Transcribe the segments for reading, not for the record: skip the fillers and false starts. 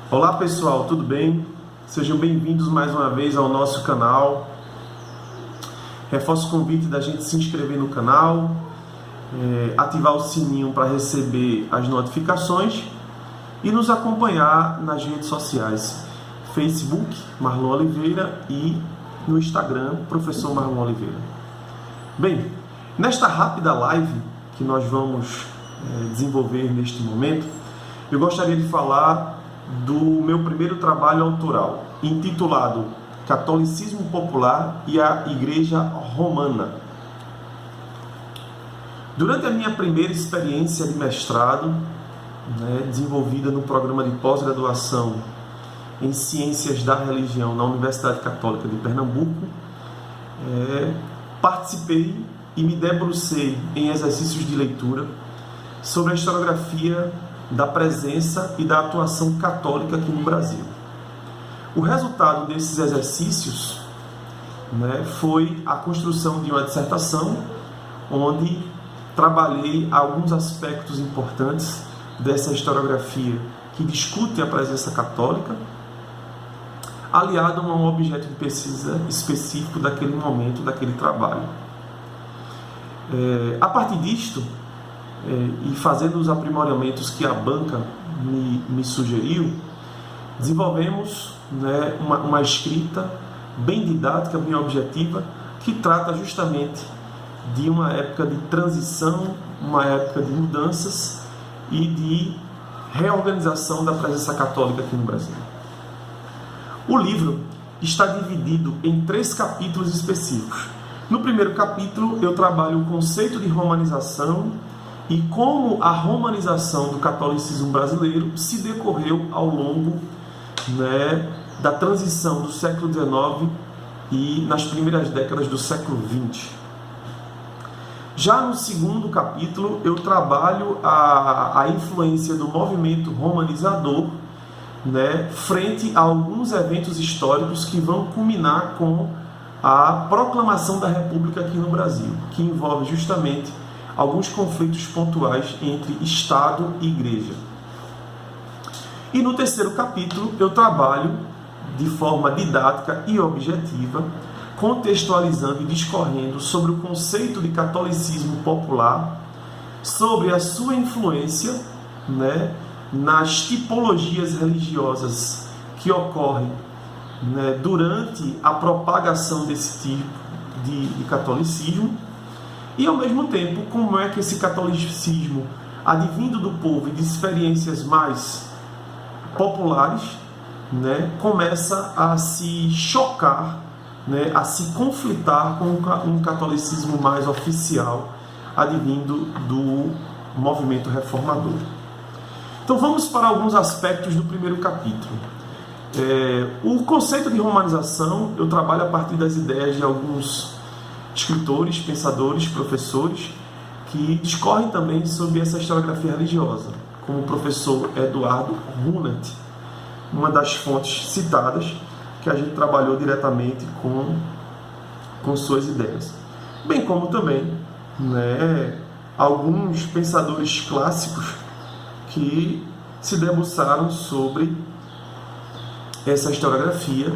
Olá pessoal, tudo bem? Sejam bem-vindos mais uma vez ao nosso canal. Reforço o convite da gente se inscrever no canal, ativar o sininho para receber as notificações e nos acompanhar nas redes sociais, Facebook, Marlon Oliveira, e no Instagram, Professor Marlon Oliveira. Bem, nesta rápida live que nós vamos desenvolver neste momento, eu gostaria de falar do meu primeiro trabalho autoral, intitulado Catolicismo Popular e a Igreja Romana. Durante a minha primeira experiência de mestrado, desenvolvida no programa de pós-graduação em Ciências da Religião na Universidade Católica de Pernambuco, participei e me debrucei em exercícios de leitura sobre a historiografia da presença e da atuação católica aqui no Brasil. O resultado desses exercícios foi a construção de uma dissertação onde trabalhei alguns aspectos importantes dessa historiografia que discute a presença católica, aliado a um objeto de pesquisa específico daquele momento, daquele trabalho. A partir disto, e fazendo os aprimoramentos que a banca me sugeriu, desenvolvemos uma escrita bem didática, bem objetiva, que trata justamente de uma época de transição, uma época de mudanças e de reorganização da presença católica aqui no Brasil. O livro está dividido em 3 capítulos específicos. No primeiro capítulo, eu trabalho o conceito de romanização e como a romanização do catolicismo brasileiro se decorreu ao longo da transição do século XIX e nas primeiras décadas do século XX. Já no segundo capítulo, eu trabalho a influência do movimento romanizador frente a alguns eventos históricos que vão culminar com a proclamação da República aqui no Brasil, que envolve justamente alguns conflitos pontuais entre Estado e Igreja. E no terceiro capítulo eu trabalho de forma didática e objetiva, contextualizando e discorrendo sobre o conceito de catolicismo popular, sobre a sua influência nas tipologias religiosas que ocorrem durante a propagação desse tipo de catolicismo, e ao mesmo tempo como é que esse catolicismo, advindo do povo e de experiências mais populares, começa a se chocar, a se conflitar com um catolicismo mais oficial, advindo do movimento reformador. Então vamos para alguns aspectos do primeiro capítulo. O conceito de romanização eu trabalho a partir das ideias de alguns escritores, pensadores, professores que discorrem também sobre essa historiografia religiosa, como o professor Eduardo Runert, uma das fontes citadas que a gente trabalhou diretamente com suas ideias. Bem como também alguns pensadores clássicos que se debruçaram sobre essa historiografia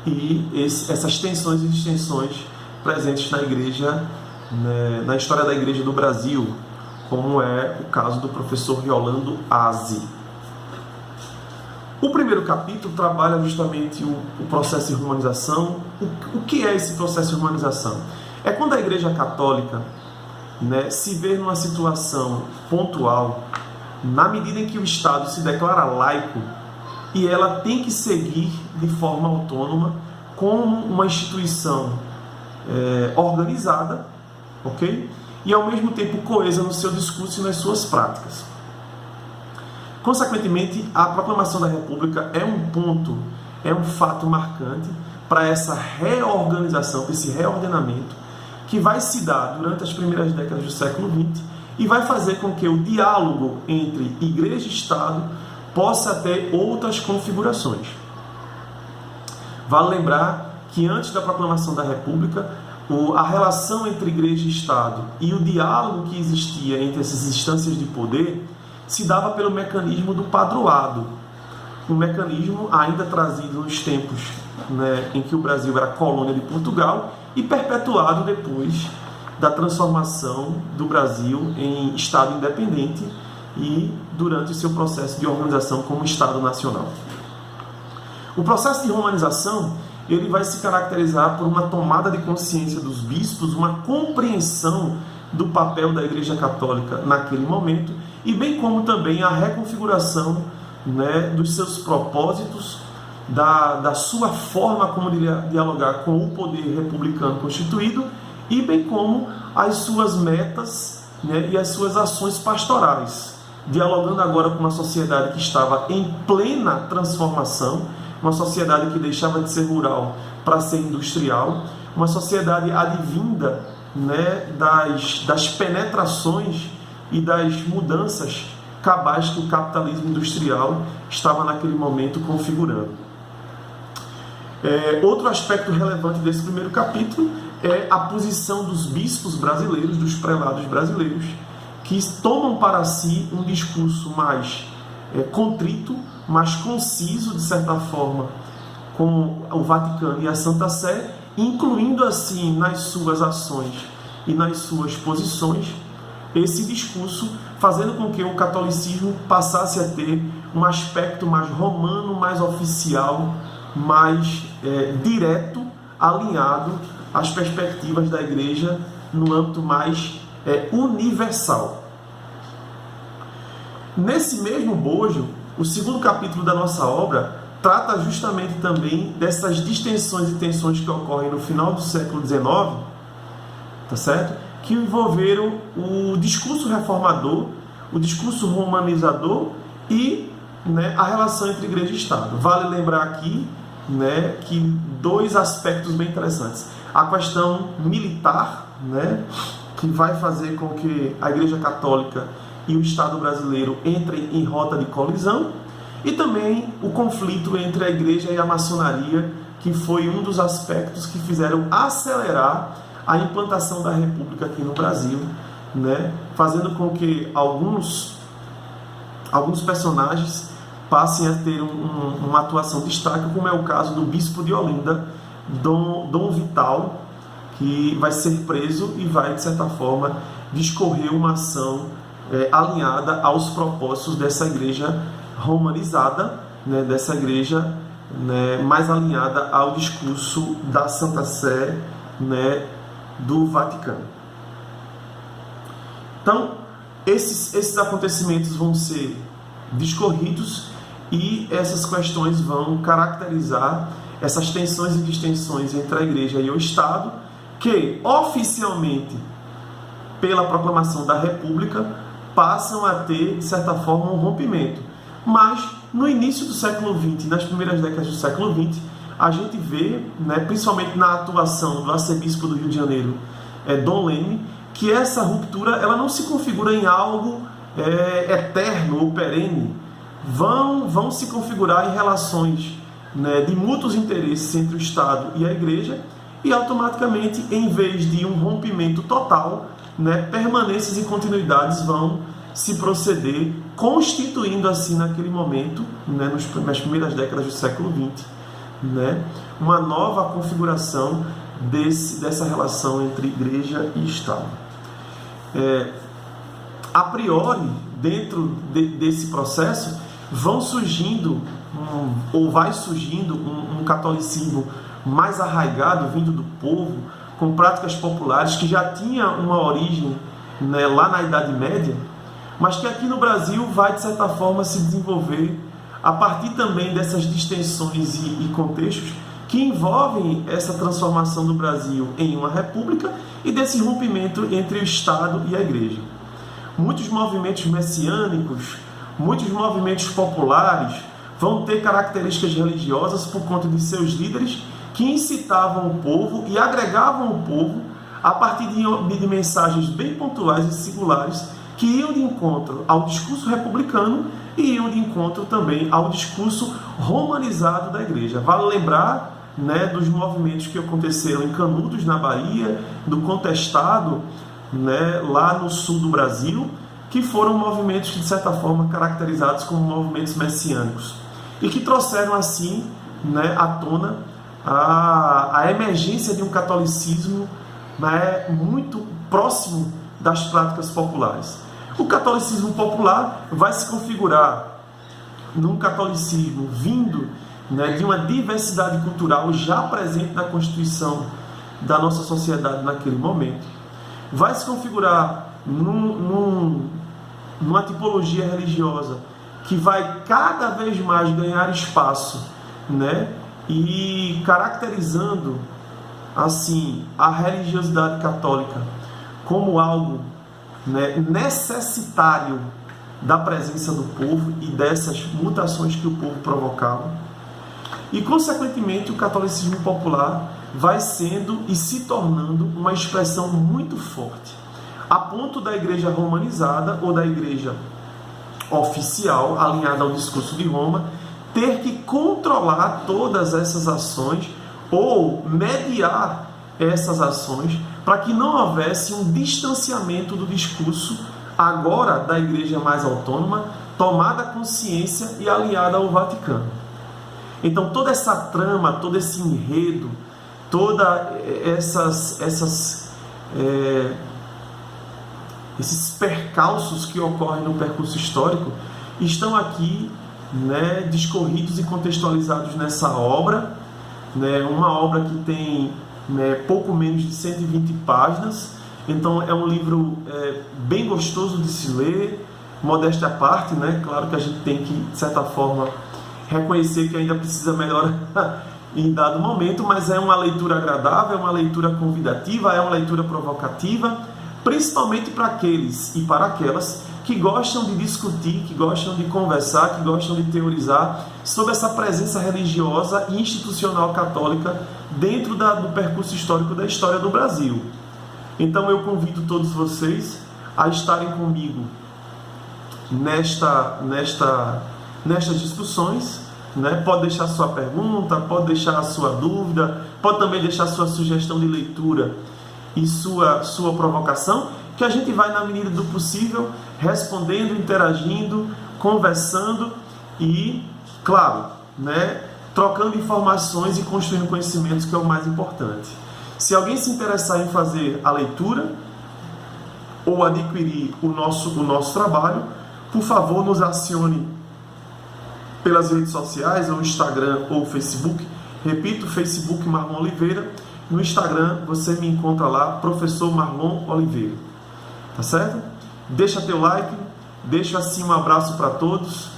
e essas tensões e distensões presentes na igreja, na história da igreja do Brasil, como é o caso do professor Yolando Aze. O primeiro capítulo trabalha justamente o processo de romanização. O que é esse processo de romanização? É quando a Igreja Católica se vê numa situação pontual, na medida em que o Estado se declara laico, e ela tem que seguir de forma autônoma como uma instituição organizada, ok? E ao mesmo tempo coesa no seu discurso e nas suas práticas. Consequentemente, a proclamação da República é um fato marcante para essa reorganização, esse reordenamento que vai se dar durante as primeiras décadas do século XX e vai fazer com que o diálogo entre Igreja e Estado possa ter outras configurações. Vale lembrar que antes da proclamação da República, a relação entre Igreja e Estado e o diálogo que existia entre essas instâncias de poder se dava pelo mecanismo do padroado, um mecanismo ainda trazido nos tempos, né, em que o Brasil era colônia de Portugal e perpetuado depois da transformação do Brasil em Estado independente e durante o seu processo de organização como Estado nacional. O processo de romanização ele vai se caracterizar por uma tomada de consciência dos bispos, uma compreensão do papel da Igreja Católica naquele momento e bem como também a reconfiguração, né, dos seus propósitos, da sua forma como dialogar com o poder republicano constituído e bem como as suas metas, né, e as suas ações pastorais, dialogando agora com uma sociedade que estava em plena transformação, uma sociedade que deixava de ser rural para ser industrial, uma sociedade advinda, né, das penetrações e das mudanças cabais que o capitalismo industrial estava naquele momento configurando. Outro aspecto relevante desse primeiro capítulo é a posição dos bispos brasileiros, dos prelados brasileiros, que tomam para si um discurso mais contrito, mais conciso, de certa forma, com o Vaticano e a Santa Sé, incluindo assim nas suas ações e nas suas posições esse discurso, fazendo com que o catolicismo passasse a ter um aspecto mais romano, mais oficial, mais direto, alinhado às perspectivas da Igreja no âmbito mais universal. Nesse mesmo bojo, o segundo capítulo da nossa obra trata justamente também dessas distensões e tensões que ocorrem no final do século XIX, tá certo? Que envolveram o discurso reformador, o discurso romanizador e, né, a relação entre Igreja e Estado. Vale lembrar aqui, né, que dois aspectos bem interessantes. A questão militar, né, que vai fazer com que a Igreja Católica e o Estado brasileiro entrem em rota de colisão, e também o conflito entre a Igreja e a maçonaria, que foi um dos aspectos que fizeram acelerar a implantação da República aqui no Brasil, né, fazendo com que alguns personagens passem a ter uma atuação de destaque, como é o caso do bispo de Olinda, Dom Vital, que vai ser preso e vai, de certa forma, discorrer uma ação alinhada aos propósitos dessa igreja romanizada, né, dessa igreja, né, mais alinhada ao discurso da Santa Sé, né, do Vaticano. Então, esses acontecimentos vão ser discorridos e essas questões vão caracterizar essas tensões e distensões entre a Igreja e o Estado, que oficialmente, pela proclamação da República, passam a ter, de certa forma, um rompimento. Mas, no início do século XX, nas primeiras décadas do século XX, a gente vê, né, principalmente na atuação do arcebispo do Rio de Janeiro, Dom Leme, que essa ruptura ela não se configura em algo eterno ou perene. Vão se configurar em relações, né, de mútuos interesses entre o Estado e a Igreja, e automaticamente, em vez de um rompimento total, né, permanências e continuidades vão se proceder, constituindo assim naquele momento, né, nas primeiras décadas do século XX, né, uma nova configuração dessa relação entre Igreja e Estado. A priori, dentro desse processo, vai surgindo um catolicismo mais arraigado, vindo do povo, com práticas populares, que já tinha uma origem, né, lá na Idade Média, mas que aqui no Brasil vai, de certa forma, se desenvolver a partir também dessas distensões e contextos que envolvem essa transformação do Brasil em uma república e desse rompimento entre o Estado e a Igreja. Muitos movimentos messiânicos, muitos movimentos populares vão ter características religiosas por conta de seus líderes que incitavam o povo e agregavam o povo a partir de mensagens bem pontuais e singulares que iam de encontro ao discurso republicano e iam de encontro também ao discurso romanizado da Igreja. Vale lembrar, né, dos movimentos que aconteceram em Canudos, na Bahia, do Contestado, né, lá no sul do Brasil, que foram movimentos que, de certa forma, caracterizados como movimentos messiânicos. e que trouxeram assim, né, à tona a emergência de um catolicismo, né, muito próximo das práticas populares. O catolicismo popular vai se configurar num catolicismo vindo, né, de uma diversidade cultural já presente na Constituição da nossa sociedade naquele momento. Vai se configurar numa tipologia religiosa que vai cada vez mais ganhar espaço, né, e caracterizando assim a religiosidade católica como algo, né, necessitário da presença do povo e dessas mutações que o povo provocava. E, consequentemente, o catolicismo popular vai sendo e se tornando uma expressão muito forte, a ponto da igreja romanizada ou da igreja oficial, alinhada ao discurso de Roma, ter que controlar todas essas ações ou mediar essas ações para que não houvesse um distanciamento do discurso agora da igreja mais autônoma, tomada consciência e aliada ao Vaticano. Então toda essa trama, todo esse enredo, esses percalços que ocorrem no percurso histórico estão aqui, né, discorridos e contextualizados nessa obra, né, uma obra que tem, né, pouco menos de 120 páginas. Então é um livro bem gostoso de se ler, modéstia à parte, né? Claro que a gente tem que, de certa forma, reconhecer que ainda precisa melhorar em dado momento, mas é uma leitura agradável, é uma leitura convidativa, é uma leitura provocativa, principalmente para aqueles e para aquelas que gostam de discutir, que gostam de conversar, que gostam de teorizar sobre essa presença religiosa e institucional católica dentro do percurso histórico da história do Brasil. Então eu convido todos vocês a estarem comigo nestas discussões, né? Pode deixar sua pergunta, pode deixar a sua dúvida, pode também deixar sua sugestão de leitura e sua provocação, que a gente vai, na medida do possível, respondendo, interagindo, conversando e, claro, né, trocando informações e construindo conhecimentos, que é o mais importante. Se alguém se interessar em fazer a leitura ou adquirir o nosso trabalho, por favor, nos acione pelas redes sociais, ou Instagram ou Facebook. Repito, Facebook Marlon Oliveira. No Instagram você me encontra lá, Professor Marlon Oliveira. Tá certo? Deixa teu like, deixa assim um abraço para todos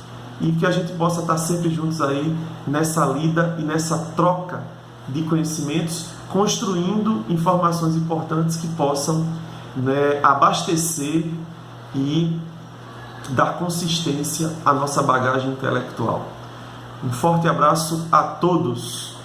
e que a gente possa estar sempre juntos aí nessa lida e nessa troca de conhecimentos, construindo informações importantes que possam, né, abastecer e dar consistência à nossa bagagem intelectual. Um forte abraço a todos!